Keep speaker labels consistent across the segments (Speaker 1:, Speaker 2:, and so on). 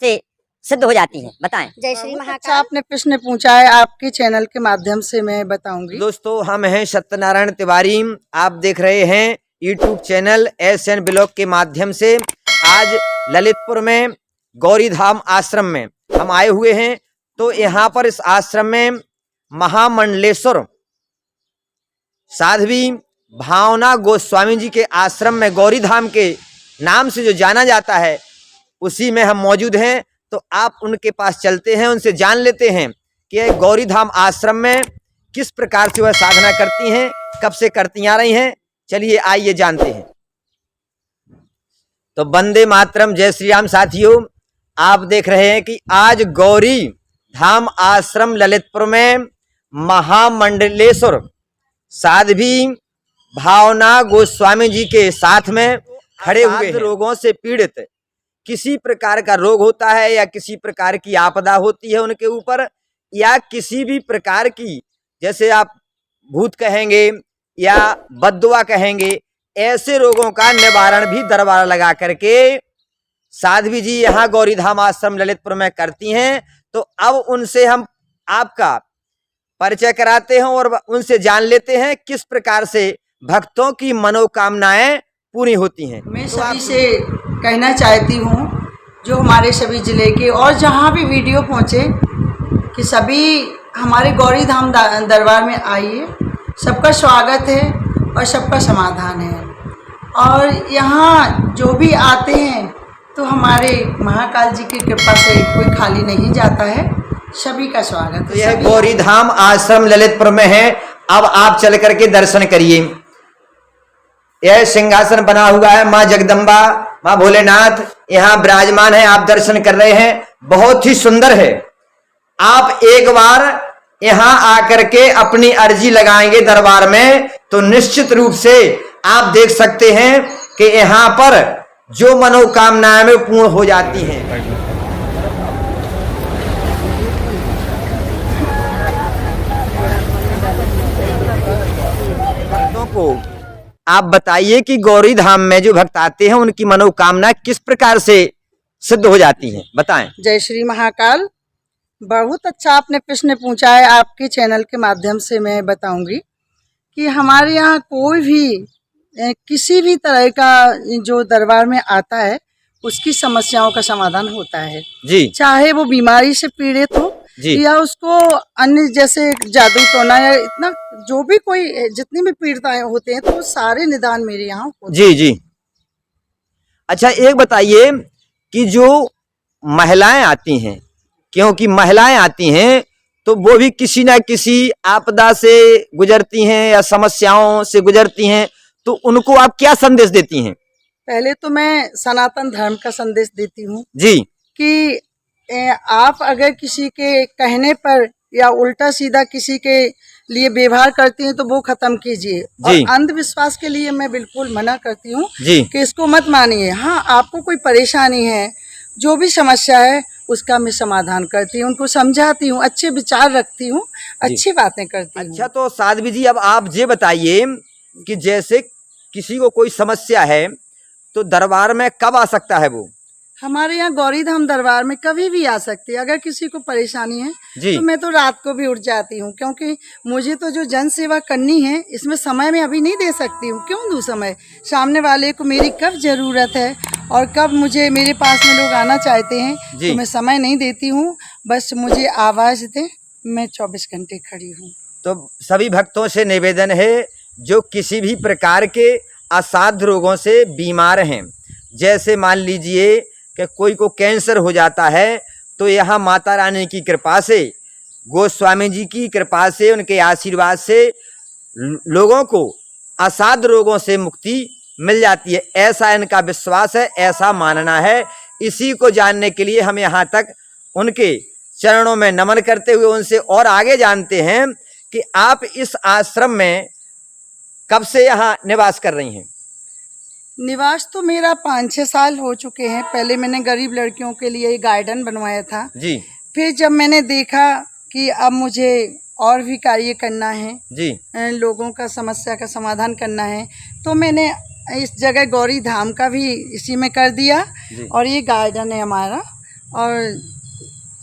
Speaker 1: से सिद्ध हो जाती हैं। बताएं।
Speaker 2: जय श्री महाकाल।
Speaker 3: अच्छा आपने प्रश्न पूछा है, आपके चैनल के माध्यम से मैं बताऊंगी।
Speaker 4: दोस्तों हम हैं सत्यनारायण तिवारी, आप देख रहे हैं यूट्यूब चैनल SN ब्लॉग के माध्यम से। आज ललितपुर में गौरी धाम आश्रम में हम आए हुए हैं। तो यहाँ पर इस आश्रम में महामंडलेश्वर साध्वी भावना गोस्वामी जी के आश्रम में गौरी धाम के नाम से जो जाना जाता है, उसी में हम मौजूद हैं। तो आप उनके पास चलते हैं, उनसे जान लेते हैं कि गौरी धाम आश्रम में किस प्रकार से वह साधना करती हैं, कब से करती आ रही हैं। चलिए आइए जानते हैं। तो वंदे मातरम, जय श्री राम। साथियों आप देख रहे हैं कि आज गौरी धाम आश्रम ललितपुर में महामंडलेश्वर साध्वी भावना गोस्वामी जी के साथ में खड़े हुए हैं। रोगों से पीड़ित, किसी प्रकार का रोग होता है या किसी प्रकार की आपदा होती है उनके ऊपर, या किसी भी प्रकार की, जैसे आप भूत कहेंगे या बद्दुआ कहेंगे, ऐसे रोगों का निवारण भी दरबार लगा करके साध्वी जी यहाँ गौरी धाम आश्रम ललितपुर में करती हैं। तो अब उनसे हम आपका परिचय कराते हैं और उनसे जान लेते हैं किस प्रकार से भक्तों की मनोकामनाएं पूरी होती हैं।
Speaker 3: मैं सभी से कहना चाहती हूँ, जो हमारे सभी जिले के और जहाँ भी वीडियो पहुँचे, कि सभी हमारे गौरी धाम दरबार में आइए। सबका स्वागत है और सबका समाधान है। और यहाँ जो भी आते हैं तो हमारे महाकाल जी की कृपा से कोई खाली नहीं जाता है। सभी का स्वागत है।
Speaker 4: यह गौरी धाम आश्रम ललितपुर में है। अब आप चल करके दर्शन करिए। यह सिंहासन बना हुआ है, माँ जगदम्बा, माँ भोलेनाथ यहाँ विराजमान है। आप दर्शन कर रहे हैं, बहुत ही सुंदर है। आप एक बार यहाँ आकर के अपनी अर्जी लगाएंगे दरबार में, तो निश्चित रूप से आप देख सकते हैं कि यहाँ पर जो मनोकामनाएं में पूर्ण हो जाती हैं। भक्तों को आप बताइए कि गौरी धाम में जो भक्त आते हैं उनकी मनोकामना किस प्रकार से सिद्ध हो जाती है, बताएं।
Speaker 3: जय श्री महाकाल। बहुत अच्छा आपने प्रश्न पूछा है, आपके चैनल के माध्यम से मैं बताऊंगी कि हमारे यहाँ कोई भी किसी भी तरह का जो दरबार में आता है उसकी समस्याओं का समाधान होता है
Speaker 4: जी।
Speaker 3: चाहे वो बीमारी से पीड़ित हो या उसको अन्य जैसे जादू टोना या इतना जो भी कोई जितनी भी पीड़िताएं होते हैं, तो वो सारे निदान मेरे यहाँ होते
Speaker 4: जी जी। अच्छा एक बताइए कि जो महिलाएं आती हैं, क्योंकि महिलाएं आती हैं तो वो भी किसी ना किसी आपदा से गुजरती हैं या समस्याओं से गुजरती हैं, तो उनको आप क्या संदेश देती हैं?
Speaker 3: पहले तो मैं सनातन धर्म का संदेश देती हूँ
Speaker 4: जी,
Speaker 3: कि आप अगर किसी के कहने पर या उल्टा सीधा किसी के लिए व्यवहार करती हैं तो वो खत्म कीजिए। और अंधविश्वास के लिए मैं बिल्कुल मना करती हूँ कि इसको मत मानिए। हाँ, आपको कोई परेशानी है, जो भी समस्या है उसका मैं समाधान करती हूँ, उनको समझाती हूँ, अच्छे विचार रखती हूँ, अच्छी बातें करती हूँ।
Speaker 4: अच्छा तो साध्वी जी अब आप ये बताइए कि जैसे किसी को कोई समस्या है तो दरबार में कब आ सकता है वो?
Speaker 3: हमारे यहाँ गौरी धाम दरबार में कभी भी आ सकती है। अगर किसी को परेशानी है तो मैं तो रात को भी उठ जाती हूँ, क्योंकि मुझे तो जो जन सेवा करनी है इसमें समय मैं अभी नहीं दे सकती हूँ। क्यों दूँ समय? सामने वाले को मेरी कब ज़रूरत है और कब मुझे मेरे पास में लोग आना चाहते हैं, तो मैं समय नहीं देती हूँ। बस मुझे आवाज़ दें, मैं 24 घंटे खड़ी हूँ।
Speaker 4: तो सभी भक्तों से निवेदन है, जो किसी भी प्रकार के असाध्य रोगों से बीमार हैं, जैसे मान लीजिए कि कोई को कैंसर हो जाता है, तो यहाँ माता रानी की कृपा से, गोस्वामी जी की कृपा से, उनके आशीर्वाद से लोगों को असाध्य रोगों से मुक्ति मिल जाती है। ऐसा इनका विश्वास है, ऐसा मानना है। इसी को जानने के लिए हम यहाँ तक उनके चरणों में नमन करते हुए उनसे और आगे जानते हैं कि आप इस आश्रम में कब से यहाँ निवास कर रही हैं?
Speaker 3: निवास तो मेरा 5-6 साल हो चुके हैं। पहले मैंने गरीब लड़कियों के लिए गार्डन बनवाया था
Speaker 4: जी।
Speaker 3: फिर जब मैंने देखा कि अब मुझे और भी कार्य करना है
Speaker 4: जी,
Speaker 3: लोगों का समस्या का समाधान करना है, तो मैंने इस जगह गौरी धाम का भी इसी में कर दिया। और ये गार्डन है हमारा, और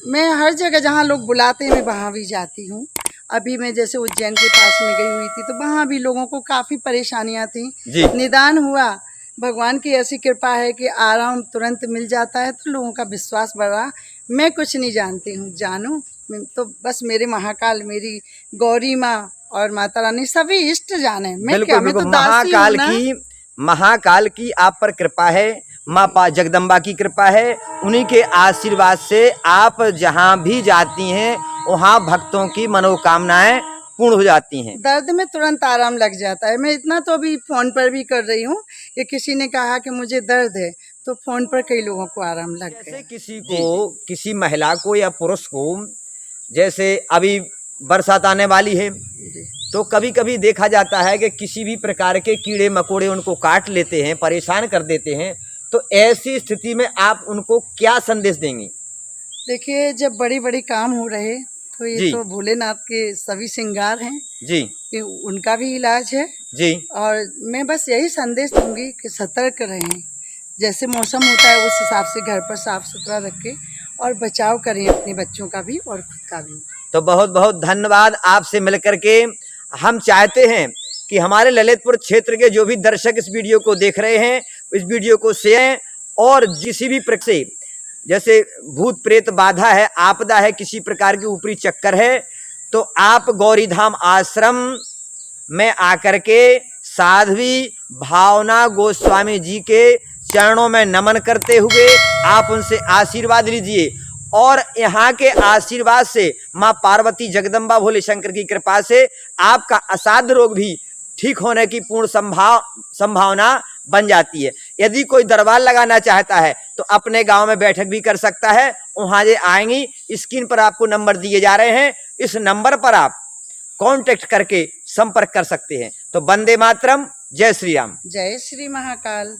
Speaker 3: मैं हर जगह जहाँ लोग बुलाते हैं मैं वहाँ भी जाती हूँ। अभी मैं जैसे उज्जैन के पास में गई हुई थी तो वहाँ भी लोगों को काफ़ी परेशानियाँ थी।
Speaker 4: जी।
Speaker 3: निदान हुआ, भगवान की ऐसी कृपा है कि आराम तुरंत मिल जाता है तो लोगों का विश्वास बढ़ा। मैं कुछ नहीं जानती हूँ, जानूँ तो बस मेरे महाकाल, मेरी गौरी माँ और माता रानी सभी इष्ट जाने। मैं
Speaker 4: बिल्कुल
Speaker 3: क्या, मैं
Speaker 4: बिल्कुल,
Speaker 3: तो दासी हूँ ना।
Speaker 4: महाकाल की आप पर कृपा है, माँ पा जगदम्बा की कृपा है। उन्हीं के आशीर्वाद से आप जहाँ भी जाती हैं वहाँ भक्तों की मनोकामनाएं पूर्ण हो जाती हैं।
Speaker 3: दर्द में तुरंत आराम लग जाता है। मैं इतना तो अभी फोन पर भी कर रही हूँ कि किसी ने कहा कि मुझे दर्द है तो फोन पर कई लोगों को आराम लग
Speaker 4: जैसे
Speaker 3: गया।
Speaker 4: किसी को, किसी महिला को या पुरुष को, जैसे अभी बरसात आने वाली है
Speaker 3: जी।
Speaker 4: तो कभी कभी देखा जाता है कि किसी भी प्रकार के कीड़े मकोड़े उनको काट लेते हैं, परेशान कर देते हैं। तो ऐसी स्थिति में आप उनको क्या संदेश देंगी?
Speaker 3: देखिए, जब बड़ी बड़ी काम हो रहे तो ये
Speaker 4: जी।
Speaker 3: तो भोलेनाथ के सभी श्रृंगार हैं
Speaker 4: जी
Speaker 3: कि उनका भी इलाज है।
Speaker 4: जी
Speaker 3: और मैं बस यही संदेश दूंगी कि सतर्क रहें, जैसे मौसम होता है उस हिसाब से घर पर साफ सुथरा रखें और बचाव करें अपने बच्चों का भी और खुद का भी।
Speaker 4: तो बहुत बहुत धन्यवाद आपसे मिलकर के। हम चाहते हैं कि हमारे ललितपुर क्षेत्र के जो भी दर्शक इस वीडियो को देख रहे हैं, इस वीडियो को शेयर, और किसी भी प्रकार से, जैसे भूत प्रेत बाधा है, आपदा है, किसी प्रकार की ऊपरी चक्कर है, तो आप गौरीधाम आश्रम में आकर के साध्वी भावना गोस्वामी जी के चरणों में नमन करते हुए आप उनसे आशीर्वाद लीजिए। और यहाँ के आशीर्वाद से माँ पार्वती जगदम्बा भोले शंकर की कृपा से आपका असाध्य रोग भी ठीक होने की पूर्ण संभावना बन जाती है। यदि कोई दरबार लगाना चाहता है तो अपने गांव में बैठक भी कर सकता है। वहां जे आएंगी, स्क्रीन पर आपको नंबर दिए जा रहे हैं, इस नंबर पर आप कांटेक्ट करके संपर्क कर सकते हैं। तो वंदे मातरम, जय श्री राम।
Speaker 3: जय श्री महाकाल।